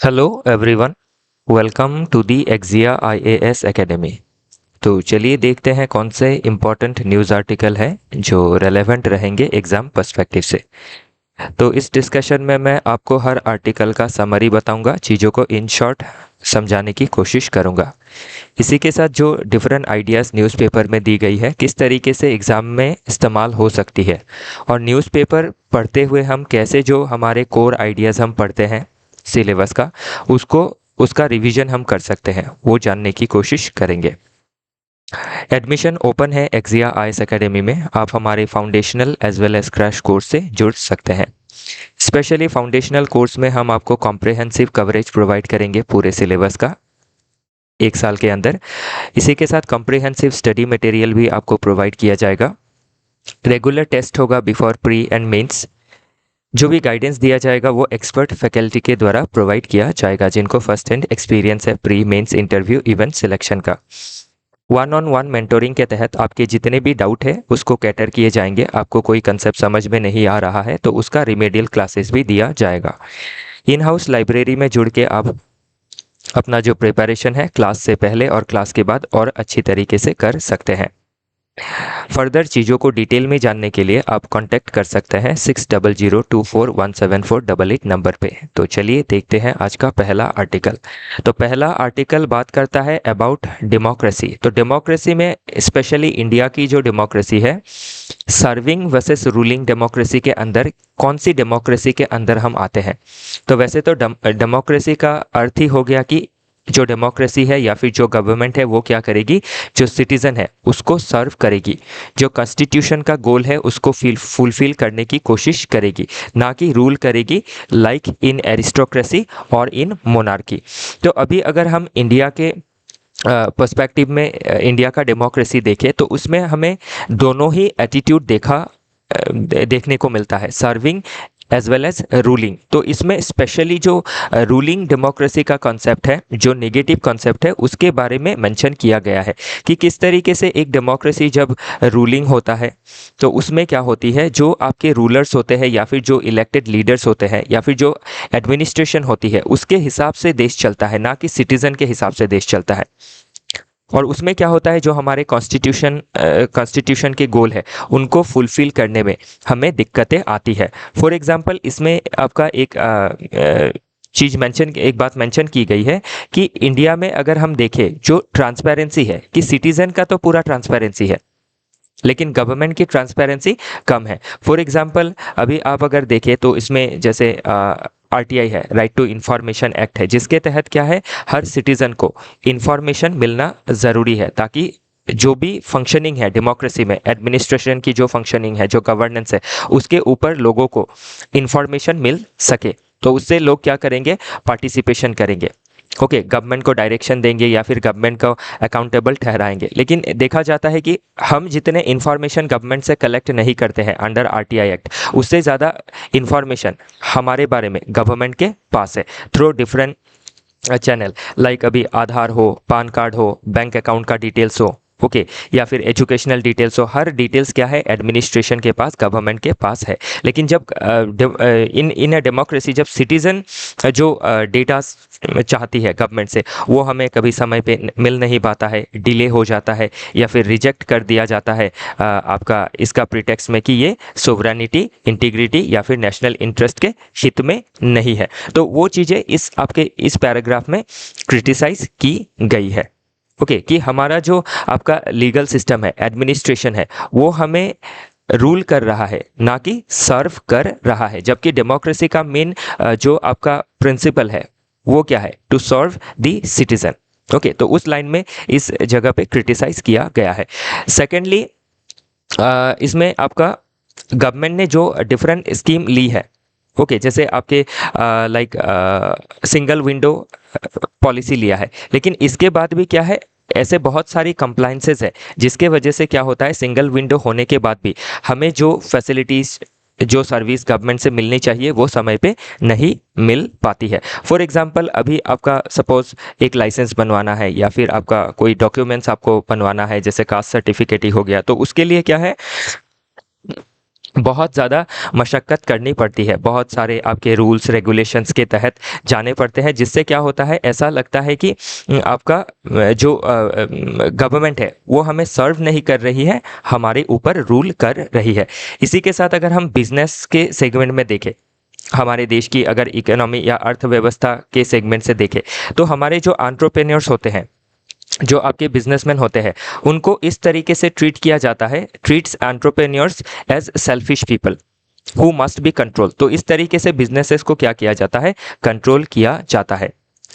Hello everyone, welcome to the Exia IAS academy. तो चलिए देखते हैं कौन से इम्पोर्टेंट न्यूज़ आर्टिकल हैं जो रेलेवेंट रहेंगे एग्ज़ाम पर्सपेक्टिव से। तो इस डिस्कशन में मैं आपको हर आर्टिकल का समरी बताऊंगा, चीज़ों को इन शॉर्ट समझाने की कोशिश करूंगा। इसी के साथ जो डिफरेंट आइडियाज़ न्यूज़पेपर में दी गई है किस तरीके से एग्ज़ाम में इस्तेमाल हो सकती है, और न्यूज़पेपर पढ़ते हुए हम कैसे जो हमारे कोर आइडियाज़ हम पढ़ते हैं सिलेबस का, उसको उसका रिवीजन हम कर सकते हैं, वो जानने की कोशिश करेंगे। एडमिशन ओपन है एक्जिया आईएएस एकेडमी में। आप हमारे foundational as well as crash course से जुड़ सकते हैं। स्पेशली फाउंडेशनल कोर्स में हम आपको कॉम्प्रिहेंसिव कवरेज प्रोवाइड करेंगे पूरे सिलेबस का 1 साल के अंदर। इसी के साथ कॉम्प्रिहेंसिव स्टडी मटेरियल भी आपको प्रोवाइड किया जाएगा। रेगुलर टेस्ट होगा बिफोर प्री एंड मेंस। जो भी गाइडेंस दिया जाएगा वो एक्सपर्ट फैकल्टी के द्वारा प्रोवाइड किया जाएगा, जिनको फर्स्ट हैंड एक्सपीरियंस है pre mains interview event selection का। वन ऑन वन मेंटोरिंग के तहत आपके जितने भी डाउट है उसको कैटर किए जाएंगे। आपको कोई कंसेप्ट समझ में नहीं आ रहा है तो उसका रिमेडियल क्लासेस भी दिया जाएगा। इन हाउस लाइब्रेरी में जुड़ के आप अपना जो प्रिपरेशन है क्लास से पहले और क्लास के बाद और अच्छी तरीके से कर सकते हैं। फर्दर चीज़ों को डिटेल में जानने के लिए आप कांटेक्ट कर सकते हैं 6002417488 नंबर पे। तो चलिए देखते हैं आज का पहला आर्टिकल। तो पहला आर्टिकल बात करता है अबाउट डेमोक्रेसी। तो डेमोक्रेसी में स्पेशली इंडिया की जो डेमोक्रेसी है, सर्विंग वर्सेस रूलिंग डेमोक्रेसी के अंदर कौन सी डेमोक्रेसी के अंदर हम आते हैं। तो वैसे तो डेमोक्रेसी का अर्थ ही हो गया कि जो डेमोक्रेसी है या फिर जो गवर्नमेंट है वो क्या करेगी, जो सिटीजन है उसको सर्व करेगी, जो कॉन्स्टिट्यूशन का गोल है उसको फुलफिल करने की कोशिश करेगी, ना कि रूल करेगी लाइक इन एरिस्टोक्रेसी और इन मोनार्की। तो अभी अगर हम इंडिया के पर्सपेक्टिव में इंडिया का डेमोक्रेसी देखें तो उसमें हमें दोनों ही एटीट्यूड देखने को मिलता है, serving as well as ruling. तो इसमें स्पेशली जो रूलिंग डेमोक्रेसी का कॉन्सेप्ट है, जो नेगेटिव कॉन्सेप्ट है, उसके बारे में मेंशन किया गया है कि किस तरीके से एक डेमोक्रेसी जब रूलिंग होता है तो उसमें क्या होती है, जो आपके रूलर्स होते हैं या फिर जो इलेक्टेड लीडर्स होते हैं या फिर जो एडमिनिस्ट्रेशन होती है उसके हिसाब से देश चलता है, ना कि सिटीजन के हिसाब से देश चलता है। और उसमें क्या होता है, जो हमारे कॉन्स्टिट्यूशन के गोल है उनको फुलफिल करने में हमें दिक्कतें आती है। फॉर एग्जांपल इसमें आपका एक बात मेंशन की गई है कि इंडिया में अगर हम देखें जो ट्रांसपेरेंसी है, कि सिटीजन का तो पूरा ट्रांसपेरेंसी है लेकिन गवर्नमेंट की ट्रांसपेरेंसी कम है। फॉर एग्जांपल अभी आप अगर देखें तो इसमें जैसे आरटीआई है, राइट टू इंफॉर्मेशन एक्ट है, जिसके तहत क्या है, हर सिटीजन को इंफॉर्मेशन मिलना ज़रूरी है ताकि जो भी फंक्शनिंग है डेमोक्रेसी में, एडमिनिस्ट्रेशन की जो फंक्शनिंग है, जो गवर्नेंस है, उसके ऊपर लोगों को इंफॉर्मेशन मिल सके। तो उससे लोग क्या करेंगे, पार्टिसिपेशन करेंगे, ओके, गवर्नमेंट को डायरेक्शन देंगे या फिर गवर्नमेंट को अकाउंटेबल ठहराएंगे। लेकिन देखा जाता है कि हम जितने इन्फॉर्मेशन गवर्नमेंट से कलेक्ट नहीं करते हैं अंडर आरटीआई एक्ट, उससे ज़्यादा इन्फॉर्मेशन हमारे बारे में गवर्नमेंट के पास है थ्रू डिफरेंट चैनल, लाइक अभी आधार हो, पान कार्ड हो, बैंक अकाउंट का डिटेल्स हो, ओके, या फिर एजुकेशनल डिटेल्स हो। हर डिटेल्स क्या है, एडमिनिस्ट्रेशन के पास, गवर्नमेंट के पास है। लेकिन जब इन अ डेमोक्रेसी जब सिटीजन जो डेटा चाहती है गवर्नमेंट से, वो हमें कभी समय पे मिल नहीं पाता है, डिले हो जाता है या फिर रिजेक्ट कर दिया जाता है आपका इसका प्रीटेक्स्ट में कि ये सोवरेनिटी, इंटीग्रिटी या फिर नेशनल इंटरेस्ट के हित में नहीं है। तो वो चीज़ें इस पैराग्राफ में क्रिटिसाइज की गई है, ओके, कि हमारा जो आपका लीगल सिस्टम है, एडमिनिस्ट्रेशन है, वो हमें रूल कर रहा है ना कि सर्व कर रहा है। जबकि डेमोक्रेसी का मेन जो आपका प्रिंसिपल है वो क्या है, to serve the citizen, okay. तो उस लाइन में इस जगह पे क्रिटिसाइज किया गया है। सेकेंडली इसमें आपका गवर्नमेंट ने जो डिफरेंट स्कीम ली है, ओके, जैसे आपके लाइक सिंगल विंडो पॉलिसी लिया है, लेकिन इसके बाद भी क्या है, ऐसे बहुत सारी कंप्लाइंसेस है जिसके वजह से क्या होता है, सिंगल विंडो होने के बाद भी हमें जो फैसिलिटीज़, जो सर्विस गवर्नमेंट से मिलनी चाहिए वो समय पे नहीं मिल पाती है। फॉर एग्जांपल अभी आपका सपोज एक लाइसेंस बनवाना है या फिर आपका कोई डॉक्यूमेंट्स आपको बनवाना है, जैसे कास्ट सर्टिफिकेट ही हो गया, तो उसके लिए क्या है, बहुत ज़्यादा मशक्क़त करनी पड़ती है, बहुत सारे आपके रूल्स रेगुलेशंस के तहत जाने पड़ते हैं, जिससे क्या होता है, ऐसा लगता है कि आपका जो गवर्नमेंट है वो हमें सर्व नहीं कर रही है, हमारे ऊपर रूल कर रही है। इसी के साथ अगर हम बिजनेस के सेगमेंट में देखें, हमारे देश की अगर इकोनॉमी या अर्थव्यवस्था के सेगमेंट से देखें, तो हमारे जो एंटरप्रेन्योर्स होते हैं, जो आपके बिजनेसमैन होते हैं, उनको इस तरीके से ट्रीट किया जाता है, treats entrepreneurs as selfish people who must be control. तो इस तरीके से बिजनेसेस को क्या किया जाता है, कंट्रोल किया जाता है।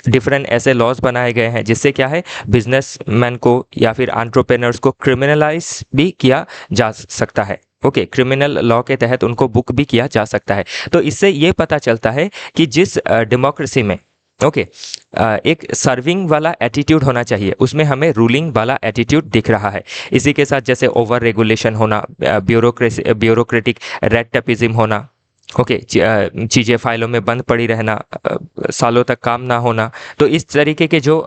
डिफरेंट ऐसे लॉज बनाए गए हैं जिससे क्या है, बिजनेसमैन को या फिर एंटरप्रेन्योर्स को क्रिमिनलाइज भी किया जा सकता है। ओके, क्रिमिनल लॉ के तहत उनको बुक भी किया जा सकता है। तो इससे ये पता चलता है कि जिस डेमोक्रेसी में ओके एक सर्विंग वाला एटीट्यूड होना चाहिए, उसमें हमें रूलिंग वाला एटीट्यूड दिख रहा है। इसी के साथ जैसे ओवर रेगुलेशन होना, ब्यूरोक्रेटिक रेड टेपिज्म होना, ओके चीज़ें फाइलों में बंद पड़ी रहना, सालों तक काम ना होना, तो इस तरीके के जो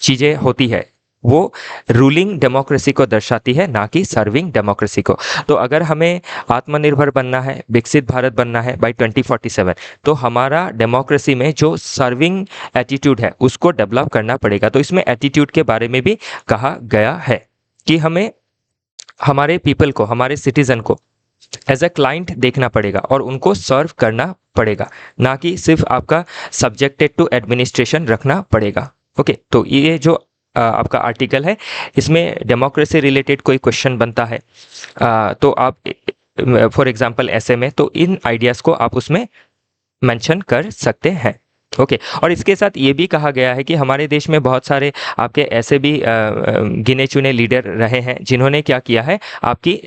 चीज़ें होती है वो रूलिंग डेमोक्रेसी को दर्शाती है, ना कि सर्विंग डेमोक्रेसी को। तो अगर हमें आत्मनिर्भर बनना है, विकसित भारत बनना है बाय 2047, तो हमारा डेमोक्रेसी में जो सर्विंग एटीट्यूड है उसको डेवलप करना पड़ेगा। तो इसमें एटीट्यूड के बारे में भी कहा गया है कि हमें हमारे पीपल को, हमारे सिटीजन को एज अ क्लाइंट देखना पड़ेगा और उनको सर्व करना पड़ेगा, ना कि सिर्फ आपका सब्जेक्टेड टू एडमिनिस्ट्रेशन रखना पड़ेगा। ओके, तो ये जो आपका आर्टिकल है, इसमें डेमोक्रेसी रिलेटेड कोई क्वेश्चन बनता है तो आप फॉर एग्जांपल ऐसे में, तो इन आइडियाज़ को आप उसमें मेंशन कर सकते हैं। ओके, और इसके साथ ये भी कहा गया है कि हमारे देश में बहुत सारे आपके ऐसे भी गिने चुने लीडर रहे हैं जिन्होंने क्या किया है, आपकी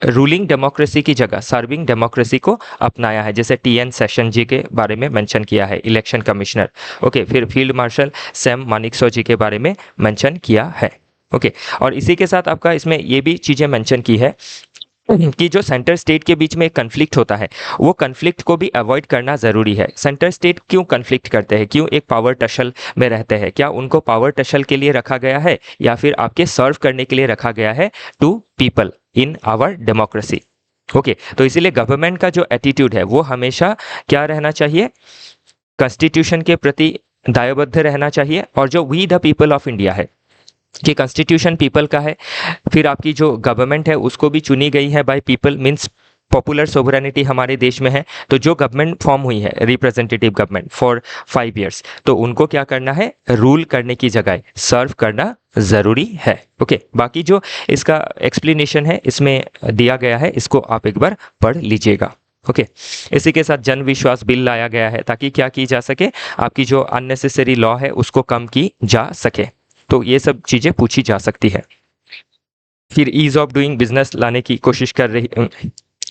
रूलिंग डेमोक्रेसी की जगह सर्विंग डेमोक्रेसी को अपनाया है। जैसे टी.एन. सेशन जी के बारे में मेंशन किया है, इलेक्शन कमिश्नर। ओके, फिर फील्ड मार्शल सैम मानेकशॉ जी के बारे में मेंशन किया है। ओके, और इसी के साथ आपका इसमें ये भी चीज़ें मेंशन की है कि जो सेंटर स्टेट के बीच में एक कन्फ्लिक्ट होता है, वो कन्फ्लिक्ट को भी अवॉइड करना ज़रूरी है। सेंटर स्टेट क्यों कन्फ्लिक्ट करते हैं, क्यों एक पावर टसल में रहते हैं? क्या उनको पावर टसल के लिए रखा गया है या फिर आपके सर्व करने के लिए रखा गया है to people in our democracy? Okay, तो इसीलिए गवर्नमेंट का जो एटीट्यूड है वो हमेशा क्या रहना चाहिए, कॉन्स्टिट्यूशन के प्रति दायबद्ध रहना चाहिए। और जो we the people of India है कि कॉन्स्टिट्यूशन पीपल का है, फिर आपकी जो गवर्नमेंट है उसको भी चुनी गई है by people, means popular sovereignty हमारे देश में है। तो जो गवर्नमेंट फॉर्म हुई है, रिप्रेजेंटेटिव गवर्नमेंट फॉर 5 ईयर्स, तो उनको क्या करना है, रूल करने की जगह सर्व करना ज़रूरी है। ओके, बाकी जो इसका एक्सप्लेनेशन है इसमें दिया गया है, इसको आप एक बार पढ़ लीजिएगा। ओके, इसी के साथ जन विश्वास बिल लाया गया है ताकि क्या की जा सके, आपकी जो अननेसेसरी लॉ है उसको कम की जा सके। तो ये सब चीज़ें पूछी जा सकती है। फिर ईज ऑफ डूइंग बिजनेस लाने की कोशिश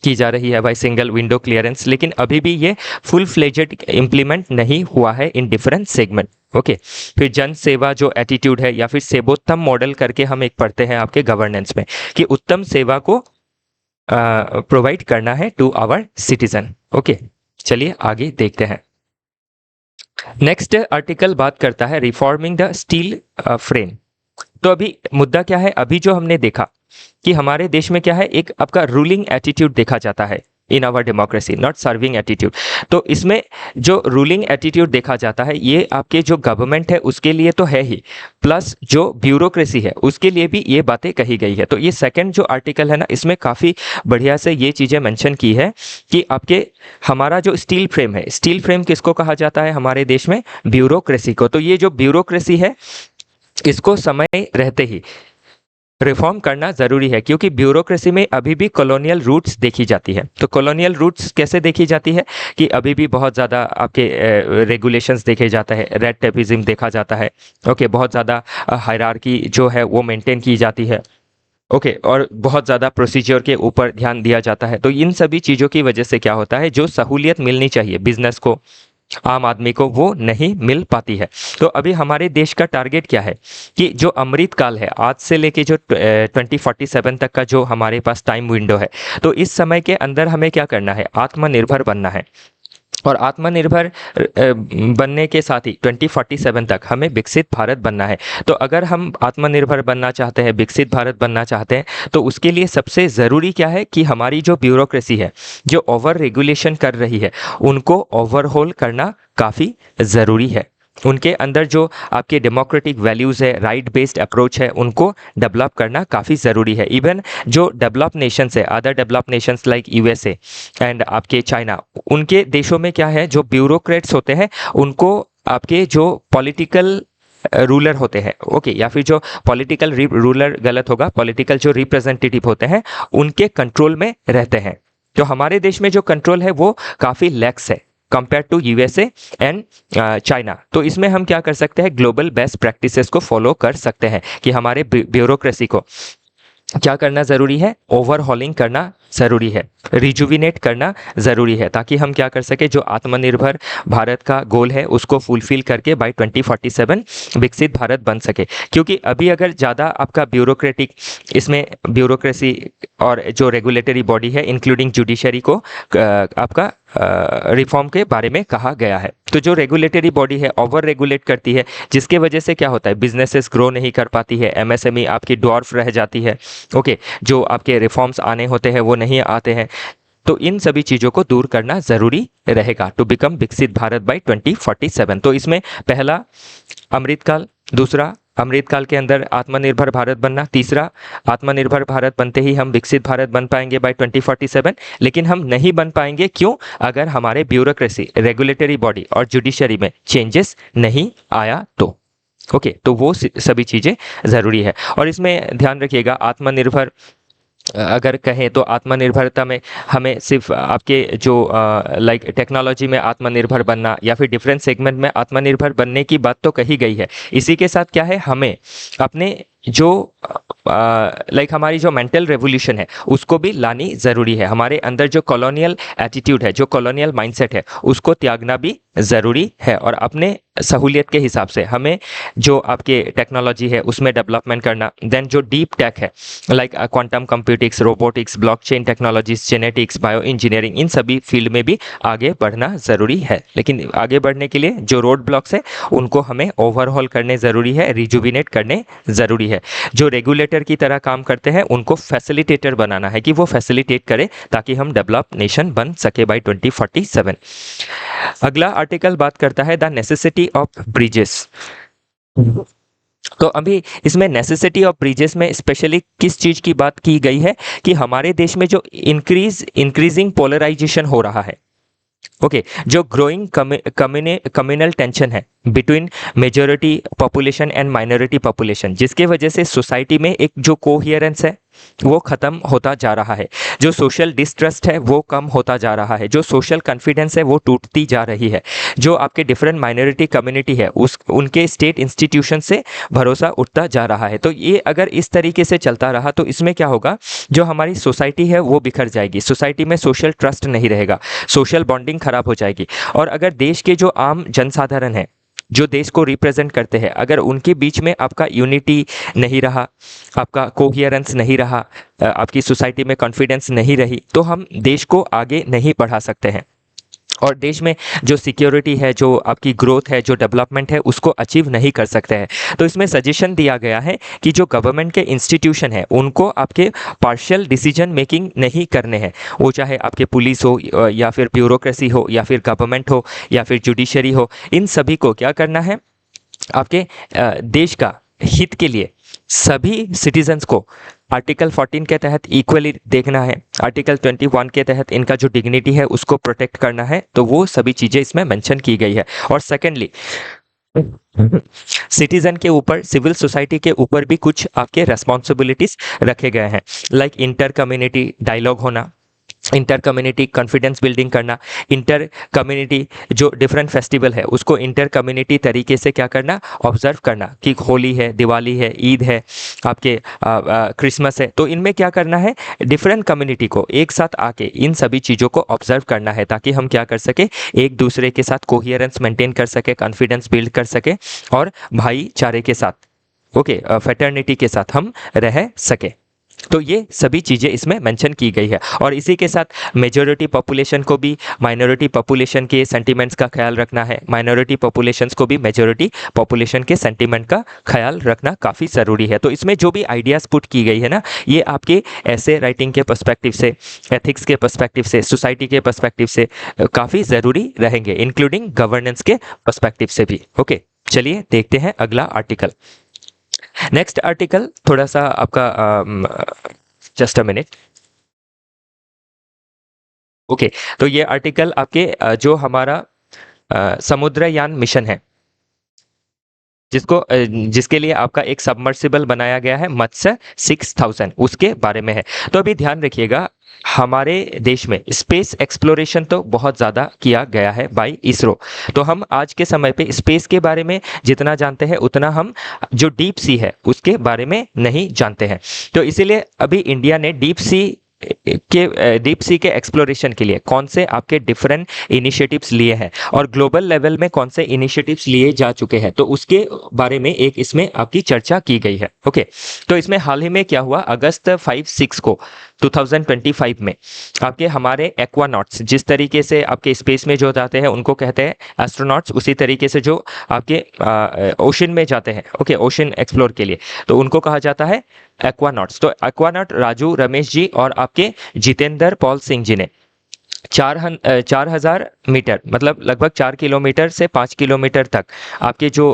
की जा रही है बाय सिंगल विंडो क्लियरेंस, लेकिन अभी भी ये फुल फ्लेजेड इम्प्लीमेंट नहीं हुआ है इन डिफरेंट सेगमेंट। ओके, फिर जन सेवा जो एटीट्यूड है, या फिर सेवोत्तम मॉडल करके हम एक पढ़ते हैं आपके गवर्नेंस में, कि उत्तम सेवा को प्रोवाइड करना है टू आवर सिटीजन। ओके, चलिए आगे देखते हैं। नेक्स्ट आर्टिकल बात करता है रिफॉर्मिंग द स्टील फ्रेम। तो अभी मुद्दा क्या है, अभी जो हमने देखा कि हमारे देश में क्या है, एक आपका रूलिंग एटीट्यूड देखा जाता है in our democracy, not serving attitude. तो इसमें जो रूलिंग एटीट्यूड देखा जाता है ये आपके जो गवर्नमेंट है उसके लिए तो है ही, प्लस जो ब्यूरोक्रेसी है उसके लिए भी ये बातें कही गई है। तो ये सेकंड जो आर्टिकल है ना, इसमें काफ़ी बढ़िया से ये चीज़ें मेंशन की है कि आपके हमारा जो स्टील फ्रेम है, स्टील फ्रेम किसको कहा जाता है हमारे देश में, ब्यूरोक्रेसी को। तो ये जो ब्यूरोक्रेसी है इसको समय रहते ही रिफॉर्म करना ज़रूरी है, क्योंकि ब्यूरोक्रेसी में अभी भी कॉलोनियल रूट्स देखी जाती है। तो कॉलोनियल रूट्स कैसे देखी जाती है कि अभी भी बहुत ज़्यादा आपके रेगुलेशंस देखे जाते हैं, रेड टेपिज्म देखा जाता है। ओके, बहुत ज़्यादा हायरार्की जो है वो मेंटेन की जाती है। ओके, और बहुत ज़्यादा प्रोसीजर के ऊपर ध्यान दिया जाता है। तो इन सभी चीज़ों की वजह से क्या होता है, जो सहूलियत मिलनी चाहिए बिजनेस को, आम आदमी को, वो नहीं मिल पाती है। तो अभी हमारे देश का टारगेट क्या है कि जो अमृत काल है, आज से लेके जो 2047 तक का जो हमारे पास टाइम विंडो है, तो इस समय के अंदर हमें क्या करना है, आत्मनिर्भर बनना है। और आत्मनिर्भर बनने के साथ ही 2047 तक हमें विकसित भारत बनना है। तो अगर हम आत्मनिर्भर बनना चाहते हैं, विकसित भारत बनना चाहते हैं, तो उसके लिए सबसे ज़रूरी क्या है कि हमारी जो ब्यूरोक्रेसी है, जो ओवर रेगुलेशन कर रही है, उनको ओवरहोल करना काफ़ी ज़रूरी है। उनके अंदर जो आपके डेमोक्रेटिक वैल्यूज़ है, राइट बेस्ड अप्रोच है, उनको डेवलप करना काफ़ी ज़रूरी है। इवन जो डेवलप नेशंस है, other develop Nations like USA and आपके चाइना, उनके देशों में क्या है, जो ब्यूरोक्रेट्स होते हैं उनको आपके जो पॉलिटिकल रूलर होते हैं, ओके, या फिर जो पॉलिटिकल रूलर गलत होगा, पॉलिटिकल जो रिप्रेजेंटेटिव होते हैं उनके कंट्रोल में रहते हैं। तो हमारे देश में जो कंट्रोल है वो काफ़ी लैक्स है compare to USA and China. तो इसमें हम क्या कर सकते हैं, ग्लोबल बेस्ट प्रैक्टिसेस को फॉलो कर सकते हैं कि हमारे ब्यूरोक्रेसी को क्या करना ज़रूरी है, ओवरहॉलिंग करना ज़रूरी है, रिजुविनेट करना ज़रूरी है, ताकि हम क्या कर सके, जो आत्मनिर्भर भारत का गोल है उसको फुलफिल करके बाय 2047 विकसित भारत बन सके। क्योंकि अभी अगर ज़्यादा आपका ब्यूरोक्रेटिक, इसमें ब्यूरोक्रेसी और जो रेगुलेटरी बॉडी है इंक्लूडिंग जुडिशरी को आपका रिफॉर्म के बारे में कहा गया है। तो जो रेगुलेटरी बॉडी है ओवर रेगुलेट करती है, जिसके वजह से क्या होता है, बिजनेसेस ग्रो नहीं कर पाती है, एमएसएमई आपकी डॉर्फ रह जाती है, ओके, जो आपके रिफॉर्म्स आने होते हैं वो नहीं आते हैं। तो इन सभी चीज़ों को दूर करना ज़रूरी रहेगा टू बिकम विकसित भारत बाय 2047। तो इसमें पहला अमृतकाल, दूसरा अमृतकाल के अंदर आत्मनिर्भर भारत बनना, तीसरा आत्मनिर्भर भारत बनते ही हम विकसित भारत बन पाएंगे बाय 2047। लेकिन हम नहीं बन पाएंगे, क्यों? अगर हमारे ब्यूरोक्रेसी, रेगुलेटरी बॉडी और जुडिशरी में चेंजेस नहीं आया तो ओके, तो वो सभी चीज़ें ज़रूरी है। और इसमें ध्यान रखिएगा, आत्मनिर्भर अगर कहें तो आत्मनिर्भरता में हमें सिर्फ आपके जो लाइक टेक्नोलॉजी में आत्मनिर्भर बनना या फिर डिफरेंट सेगमेंट में आत्मनिर्भर बनने की बात तो कही गई है। इसी के साथ क्या है, हमें अपने जो लाइक हमारी जो मेंटल रेवोल्यूशन है उसको भी लानी ज़रूरी है। हमारे अंदर जो कॉलोनियल एटीट्यूड है, जो कॉलोनियल माइंडसेट है, उसको त्यागना भी ज़रूरी है। और अपने सहूलियत के हिसाब से हमें जो आपके टेक्नोलॉजी है उसमें डेवलपमेंट करना, देन जो डीप टेक है like quantum computing, robotics, blockchain technologies, genetics, bio engineering, इन सभी फील्ड में भी आगे बढ़ना ज़रूरी है। लेकिन आगे बढ़ने के लिए जो रोड ब्लॉक्स है उनको हमें ओवरहॉल करने ज़रूरी है, रिजुविनेट करने ज़रूरी है। जो रेगुलेटर की तरह काम करते हैं उनको फैसिलिटेटर बनाना है कि वो फैसिलिटेट करे ताकि हम डेवलप नेशन बन सके बाय 2047। अगला आर्टिकल बात करता है द नेसेसिटी ऑफ ब्रिजेस। तो अभी इसमें नेसेसिटी ऑफ ब्रिजेस में स्पेशली किस चीज़ की बात की गई है कि हमारे देश में जो इंक्रीजिंग पोलराइजेशन हो रहा है, ओके, जो ग्रोइंग कम्युनल टेंशन है between majority population and minority population, जिसके वजह से सोसाइटी में एक जो कोहियरेंस है वो ख़त्म होता जा रहा है, जो सोशल डिस्ट्रस्ट है वो कम होता जा रहा है, जो सोशल कॉन्फिडेंस है वो टूटती जा रही है, जो आपके डिफरेंट माइनॉरिटी कम्युनिटी है उनके स्टेट इंस्टीट्यूशन से भरोसा उठता जा रहा है। तो ये अगर इस तरीके से चलता रहा तो इसमें क्या होगा, जो हमारी सोसाइटी है वो बिखर जाएगी, सोसाइटी में सोशल ट्रस्ट नहीं रहेगा, सोशल बॉन्डिंग खराब हो जाएगी। और अगर देश के जो आम जनसाधारण है, जो देश को रिप्रेजेंट करते हैं, अगर उनके बीच में आपका यूनिटी नहीं रहा, आपका कोहियरेंस नहीं रहा, आपकी सोसाइटी में कॉन्फिडेंस नहीं रही, तो हम देश को आगे नहीं बढ़ा सकते हैं। और देश में जो सिक्योरिटी है, जो आपकी ग्रोथ है, जो डेवलपमेंट है, उसको अचीव नहीं कर सकते हैं। तो इसमें सजेशन दिया गया है कि जो गवर्नमेंट के इंस्टीट्यूशन है उनको आपके पार्शियल डिसीजन मेकिंग नहीं करने हैं, वो चाहे आपके पुलिस हो या फिर ब्यूरोक्रेसी हो या फिर गवर्नमेंट हो या फिर जुडिशरी हो, इन सभी को क्या करना है, आपके देश का हित के लिए सभी सिटीजन्स को आर्टिकल 14 के तहत इक्वली देखना है, आर्टिकल 21 के तहत इनका जो डिग्निटी है उसको प्रोटेक्ट करना है। तो वो सभी चीज़ें इसमें मेंशन की गई है। और सेकेंडली, सिटीजन के ऊपर, सिविल सोसाइटी के ऊपर भी कुछ आपके रेस्पॉन्सिबिलिटीज रखे गए हैं, लाइक इंटर कम्युनिटी डायलॉग होना, इंटर कम्युनिटी कॉन्फिडेंस बिल्डिंग करना, इंटर कम्युनिटी जो डिफरेंट फेस्टिवल है उसको इंटर कम्युनिटी तरीके से क्या करना, ऑब्जर्व करना, कि होली है, दिवाली है, ईद है, आपके क्रिसमस है, तो इनमें क्या करना है, डिफरेंट कम्युनिटी को एक साथ आके इन सभी चीज़ों को ऑब्जर्व करना है, ताकि हम क्या कर सके, एक दूसरे के साथ कोहियरेंस मेंटेन कर सके, कॉन्फिडेंस बिल्ड कर सके और भाईचारे के साथ, ओके, फ्रेटर्निटी के साथ हम रह सके। तो ये सभी चीज़ें इसमें मेंशन की गई है। और इसी के साथ मेजॉरिटी पॉपुलेशन को भी माइनॉरिटी पॉपुलेशन के सेंटिमेंट्स का ख्याल रखना है, माइनॉरिटी पॉपुलेशंस को भी मेजॉरिटी पॉपुलेशन के सेंटिमेंट का ख्याल रखना काफ़ी ज़रूरी है। तो इसमें जो भी आइडियाज़ पुट की गई है ना, ये आपके ऐसे राइटिंग के पर्सपेक्टिव से, एथिक्स के पर्सपेक्टिव से, सोसाइटी के पर्सपेक्टिव से काफ़ी ज़रूरी रहेंगे, इंक्लूडिंग गवर्नेंस के पर्सपेक्टिव से भी। ओके, चलिए देखते हैं अगला आर्टिकल। नेक्स्ट आर्टिकल थोड़ा सा आपका जस्ट अ मिनट। ओके, तो ये आर्टिकल आपके जो हमारा समुद्रयान मिशन है, जिसके लिए आपका एक सबमर्सिबल बनाया गया है मत्स्य 6000, उसके बारे में है। तो अभी ध्यान रखिएगा, हमारे देश में स्पेस एक्सप्लोरेशन तो बहुत ज़्यादा किया गया है बाय इसरो। तो हम आज के समय पे स्पेस के बारे में जितना जानते हैं उतना हम जो डीप सी है उसके बारे में नहीं जानते हैं। तो इसीलिए अभी इंडिया ने डीप सी के एक्सप्लोरेशन के लिए कौन से आपके डिफरेंट इनिशिएटिव्स लिए हैं और ग्लोबल लेवल में कौन से इनिशिएटिव्स लिए जा चुके हैं, तो उसके बारे में एक इसमें आपकी चर्चा की गई है। ओके, तो इसमें हाल ही में क्या हुआ, अगस्त 5-6 को 2025 में आपके हमारे एक्वानॉट्स, जिस तरीके से आपके स्पेस में जो जाते हैं उनको कहते हैं एस्ट्रोनॉट्स, उसी तरीके से जो आपके ओशन में जाते हैं, ओके, ओशन एक्सप्लोर के लिए, तो उनको कहा जाता है एक्वानॉट्स। तो एक्वानॉट राजू रमेश जी और आपके जितेंद्र पॉल सिंह जी ने 4,000 मीटर, मतलब लगभग 4 किलोमीटर से 5 किलोमीटर तक आपके जो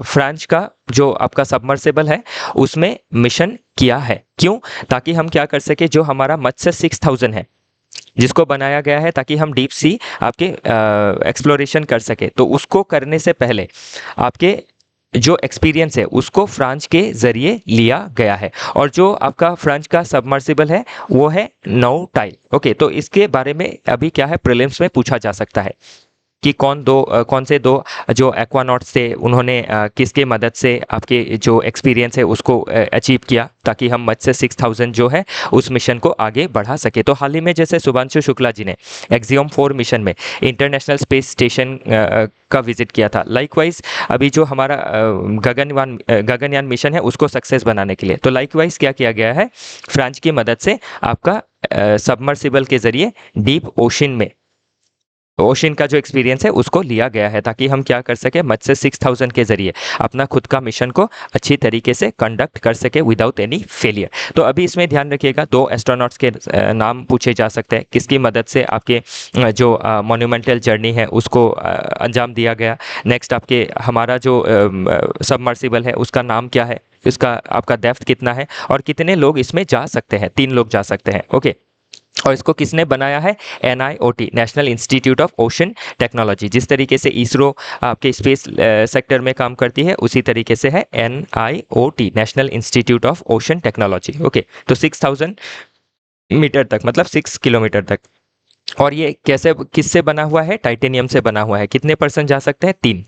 फ्रांस का जो आपका सबमर्सिबल है उसमें मिशन किया है। क्यों? ताकि हम क्या कर सके, जो हमारा मत्स्य 6000 है जिसको बनाया गया है ताकि हम डीप सी आपके एक्सप्लोरेशन कर सके, तो उसको करने से पहले आपके जो एक्सपीरियंस है उसको फ्रांस के ज़रिए लिया गया है। और जो आपका फ्रांस का सबमर्सिबल है वो है नौटाइल। ओके, तो इसके बारे में अभी क्या है, प्रीलिम्स में पूछा जा सकता है कि कौन से दो जो एक्वानॉट्स थे उन्होंने किसके मदद से आपके जो एक्सपीरियंस है उसको अचीव किया ताकि हम मत्स्य 6000 जो है उस मिशन को आगे बढ़ा सके। तो हाल ही में जैसे शुभांशु शुक्ला जी ने एक्सियम 4 मिशन में इंटरनेशनल स्पेस स्टेशन का विजिट किया था। लाइकवाइज अभी जो हमारा गगनयान मिशन है उसको सक्सेस बनाने के लिए, तो लाइकवाइज क्या किया गया है, फ्रांस की मदद से आपका सबमर्सिबल के जरिए डीप ओशन का जो एक्सपीरियंस है उसको लिया गया है ताकि हम क्या कर सके, मत्स्य 6000 के जरिए अपना खुद का मिशन को अच्छी तरीके से कंडक्ट कर सके विदाउट एनी फेलियर। तो अभी इसमें ध्यान रखिएगा, 2 एस्ट्रोनॉट्स के नाम पूछे जा सकते हैं, किसकी मदद से आपके जो मोन्यूमेंटल जर्नी है उसको अंजाम दिया गया। नेक्स्ट आपके हमारा जो सबमर्सिबल है उसका नाम क्या है, इसका आपका डेप्थ कितना है और कितने लोग इसमें जा सकते हैं, 3 लोग जा सकते हैं। ओके, और इसको किसने बनाया है, NIOT, national institute of ocean technology. जिस तरीके से इसरो आपके स्पेस सेक्टर में काम करती है उसी तरीके से है NIOT, national institute of ocean technology. Okay, तो 6000 मीटर तक मतलब 6 किलोमीटर तक। और ये कैसे किससे बना हुआ है, टाइटेनियम से बना हुआ है। कितने परसेंट जा सकते हैं, 3।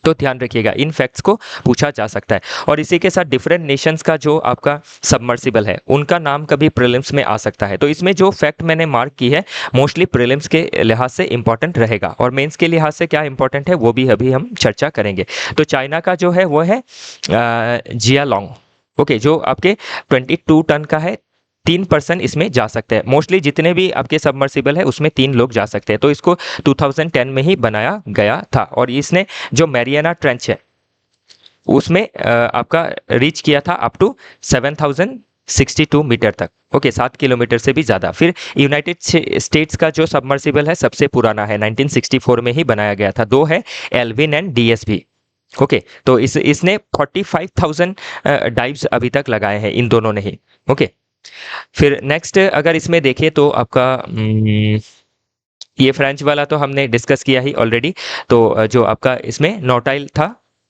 तो ध्यान रखिएगा, इन फैक्ट्स को पूछा जा सकता है। और इसी के साथ डिफरेंट नेशंस का जो आपका सबमर्सिबल है उनका नाम कभी प्रीलिम्स में आ सकता है। तो इसमें जो फैक्ट मैंने मार्क की है मोस्टली प्रीलिम्स के लिहाज से इंपॉर्टेंट रहेगा और मेंस के लिहाज से क्या इंपॉर्टेंट है वो भी अभी हम चर्चा करेंगे। तो चाइना का जो है वो है जियालोंग। ओके, जो आपके 22 टन का है, 3 पर्सन इसमें जा सकते हैं। मोस्टली जितने भी आपके सबमर्सिबल है उसमें 3 लोग जा सकते हैं। तो इसको 2010 में ही बनाया गया था और इसने जो मैरियाना ट्रेंच है उसमें आपका रीच किया था अप टू 7062 मीटर तक। ओके, 7 किलोमीटर से भी ज़्यादा। फिर यूनाइटेड स्टेट्स का जो सबमर्सिबल है सबसे पुराना है, 1964 में ही बनाया गया था। 2 है एल्विन एंड DSB। ओके, तो इसने 45,000 डाइव्स अभी तक लगाए हैं इन दोनों ने ही। ओके, फिर नेक्स्ट अगर इसमें देखें तो आपका ये फ्रेंच वाला तो हमने डिस्कस किया ही ऑलरेडी। तो जो आपका इसमें नौटाइल था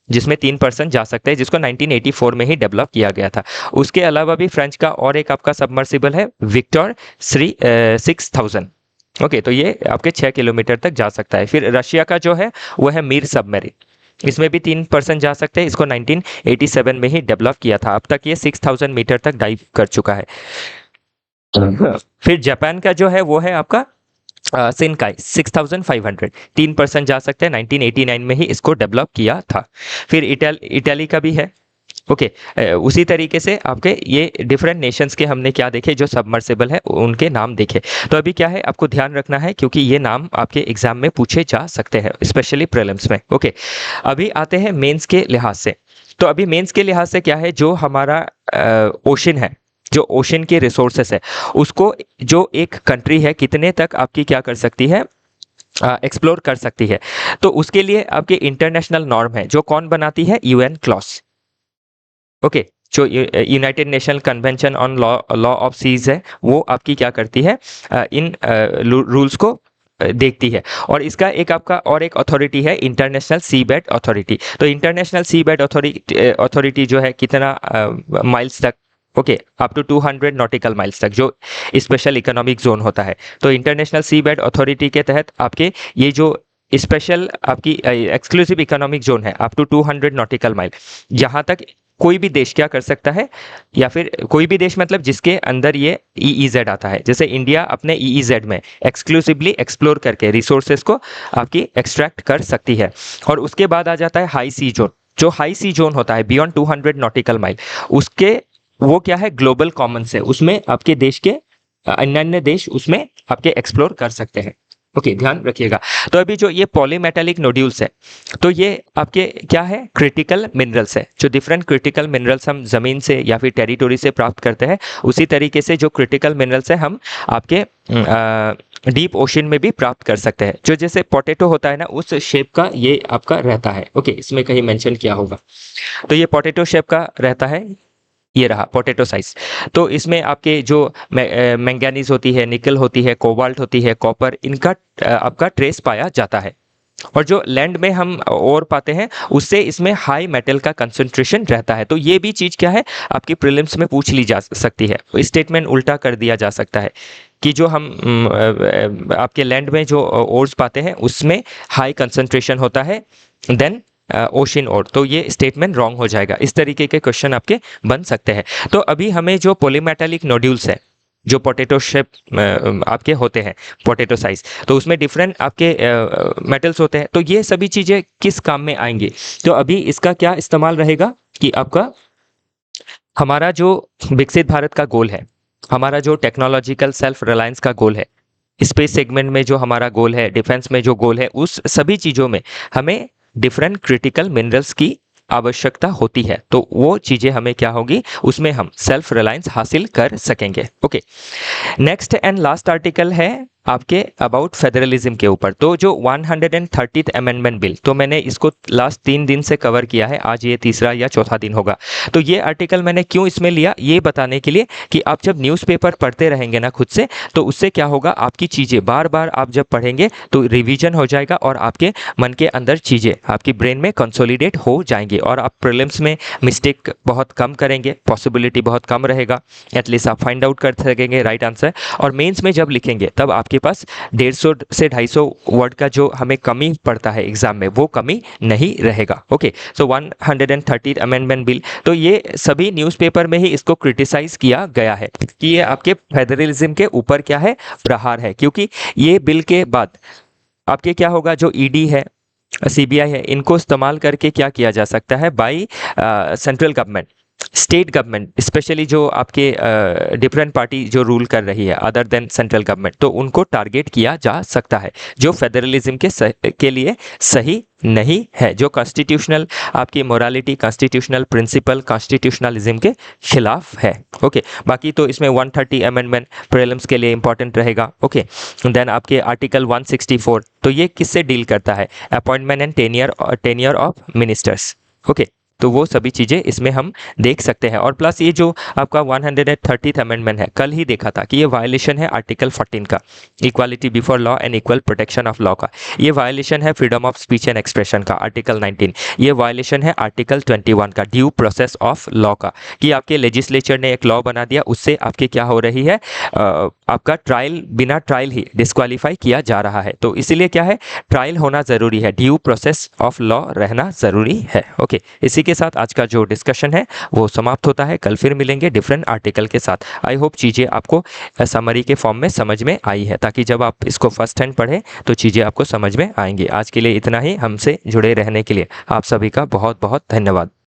जिसमें 3 पर्सन जा सकते हैं, जिसको 1984 में ही डेवलप किया गया था। उसके अलावा भी फ्रेंच का और एक आपका सबमर्सिबल है विक्टर 6000। ओके, तो ये आपके 6 किलोमीटर तक जा सकता है। फिर रशिया का जो है वो है मीर सबमरीन, इसमें भी 3 पर्सन जा सकते हैं। इसको 1987 में ही डेवलप किया था। अब तक ये 6000 मीटर तक डाइव कर चुका है। फिर जापान का जो है वो है आपका सिनकाई 6500, 3 पर्सन जा सकते हैं। 1989 में ही इसको डेवलप किया था। फिर इटली का भी है ओके, उसी तरीके से आपके ये डिफरेंट नेशंस के हमने क्या देखे, जो सबमर्सिबल है उनके नाम देखे। तो अभी क्या है आपको ध्यान रखना है, क्योंकि ये नाम आपके एग्जाम में पूछे जा सकते हैं, स्पेशली प्रीलिम्स में। ओके, अभी आते हैं मेंस के लिहाज से। तो अभी मेंस के लिहाज से क्या है, जो हमारा ओशन है, जो ओशन के रिसोर्सेस है, उसको जो एक कंट्री है कितने तक आपकी क्या कर सकती है, एक्सप्लोर कर सकती है। तो उसके लिए आपके इंटरनेशनल नॉर्म है, जो कौन बनाती है, यूएन क्लॉज। ओके, जो United Nation convention on law of seas है, वो आपकी क्या करती है, इन रूल्स को देखती है। और इसका एक आपका और एक अथॉरिटी है, इंटरनेशनल सी बेड अथॉरिटी। तो इंटरनेशनल सी बेड अथॉरिटी जो है कितना माइल्स तक, okay, up to 200 nautical miles तक, जो स्पेशल इकोनॉमिक जोन होता है। तो इंटरनेशनल सी बेड अथॉरिटी के तहत आपके ये जो स्पेशल आपकी एक्सक्लूसिव इकोनॉमिक जोन है, अप टू 200 नॉटिकल माइल, यहाँ तक कोई भी देश क्या कर सकता है, या फिर कोई भी देश मतलब जिसके अंदर ये EEZ आता है। जैसे इंडिया अपने EEZ में एक्सक्लूसिवली एक्सप्लोर करके रिसोर्सेज को आपकी एक्सट्रैक्ट कर सकती है। और उसके बाद आ जाता है हाई सी जोन। जो हाई सी जोन होता है बियॉन्ड 200 नॉटिकल माइल, उसके वो क्या है, ग्लोबल कॉमन से, उसमें आपके देश के अन्य देश उसमें आपके एक्सप्लोर कर सकते हैं। ओके, ध्यान रखिएगा। तो अभी जो ये पॉलीमेटालिक नोड्यूल्स है, तो ये आपके क्या है, क्रिटिकल मिनरल्स है। जो डिफरेंट क्रिटिकल मिनरल्स हम जमीन से या फिर टेरिटोरी से प्राप्त करते हैं, उसी तरीके से जो क्रिटिकल मिनरल्स है हम आपके डीप ओशन में भी प्राप्त कर सकते हैं। जो जैसे पोटैटो होता है ना, उस शेप का ये आपका रहता है। ओके, इसमें कहीं मेंशन किया होगा। तो ये पोटैटो शेप का रहता है, ये रहा पोटैटो साइज। तो इसमें आपके जो मैंगनीज होती है, निकल होती है, कोबाल्ट होती है, कॉपर, इनका आपका ट्रेस पाया जाता है। और जो लैंड में हम और पाते हैं, उससे इसमें हाई मेटल का कंसंट्रेशन रहता है। तो ये भी चीज़ क्या है, आपकी प्रीलिम्स में पूछ ली जा सकती है। स्टेटमेंट उल्टा कर दिया जा सकता है कि जो हम आपके लैंड में जो ओर्स पाते हैं, उसमें हाई कंसंट्रेशन होता है देन ओशन ओर। तो ये स्टेटमेंट रॉन्ग हो जाएगा। इस तरीके के क्वेश्चन आपके बन सकते हैं। तो अभी हमें जो पॉलीमेटालिक नोड्यूल्स है, जो पोटैटो शेप आपके होते हैं, पोटैटो साइज, तो उसमें डिफरेंट आपके मेटल्स होते हैं। तो ये सभी चीज़ें किस काम में आएंगी, तो अभी इसका क्या इस्तेमाल रहेगा कि आपका हमारा जो विकसित भारत का गोल है, हमारा जो टेक्नोलॉजिकल सेल्फ रिलायंस का गोल है, स्पेस सेगमेंट में जो हमारा गोल है, डिफेंस में जो गोल है, उस सभी चीज़ों में हमें डिफरेंट क्रिटिकल मिनरल्स की आवश्यकता होती है। तो वो चीज़ें हमें क्या होगी, उसमें हम सेल्फ रिलायंस हासिल कर सकेंगे। Okay, next and last article है आपके अबाउट फेडरलिज्म के ऊपर। तो जो 130th अमेंडमेंट बिल, तो मैंने इसको लास्ट 3 दिन से कवर किया है, आज ये तीसरा या चौथा दिन होगा। तो ये आर्टिकल मैंने क्यों इसमें लिया, ये बताने के लिए कि आप जब न्यूज़पेपर पढ़ते रहेंगे ना खुद से, तो उससे क्या होगा, आपकी चीज़ें बार बार आप जब पढ़ेंगे तो रिवीजन हो जाएगा और आपके मन के अंदर चीज़ें आपकी ब्रेन में कंसोलिडेट हो जाएंगी और आप प्रीलिम्स में मिस्टेक बहुत कम करेंगे, पॉसिबिलिटी बहुत कम रहेगा, एटलीस्ट आप फाइंड आउट कर सकेंगे राइट आंसर। और मेंस में जब लिखेंगे तब आपके पास 150 से 250 वर्ड का जो हमें कमी पड़ता है एग्जाम में, वो कमी नहीं रहेगा। ओके, सो 130th अमेंडमेंट बिल, तो ये सभी न्यूज़पेपर में ही इसको क्रिटिसाइज किया गया है कि ये आपके फेडरलिज्म के ऊपर क्या है, प्रहार है। क्योंकि ये बिल के बाद आपके क्या होगा, जो ईडी है, सीबीआई है, इनको इस्तेमाल करके क्या किया जा सकता है, by central government, state government, specially जो आपके डिफरेंट पार्टी जो रूल कर रही है अदर देन सेंट्रल गवर्नमेंट, तो उनको टारगेट किया जा सकता है, जो फेडरलिज्म के लिए सही नहीं है, जो कॉन्स्टिट्यूशनल आपकी मोरालिटी, कॉन्स्टिट्यूशनल प्रिंसिपल, कॉन्स्टिट्यूशनलिज्म के खिलाफ है। ओके, बाकी तो इसमें 130 अमेंडमेंट प्रीलिम्स के लिए इंपॉर्टेंट रहेगा। ओके, देन आपके आर्टिकल 164, तो ये किससे डील करता है, appointment and tenure of ministers. Okay, तो वो सभी चीज़ें इसमें हम देख सकते हैं। और प्लस ये जो आपका 130th अमेंडमेंट है, कल ही देखा था कि ये वायलेशन है आर्टिकल 14 का, equality before law and equal protection of law का। ये वायलेशन है freedom of speech and expression का, आर्टिकल 19। ये वायलेशन है आर्टिकल 21 का, ड्यू प्रोसेस ऑफ लॉ का, कि आपके लेजिस्लेचर ने एक लॉ बना दिया, उससे आपके क्या हो रही है, आपका ट्रायल, बिना ट्रायल ही डिस्क्वालीफाई किया जा रहा है। तो इसीलिए क्या है, ट्रायल होना ज़रूरी है, ड्यू प्रोसेस ऑफ लॉ रहना ज़रूरी है। ओके, इसी के साथ आज का जो डिस्कशन है वो समाप्त होता है। कल फिर मिलेंगे डिफरेंट आर्टिकल के साथ। आई होप चीज़ें आपको समरी के फॉर्म में समझ में आई है, ताकि जब आप इसको फर्स्ट हैंड पढ़ें तो चीज़ें आपको समझ में आएंगी। आज के लिए इतना ही। हमसे जुड़े रहने के लिए आप सभी का बहुत बहुत धन्यवाद।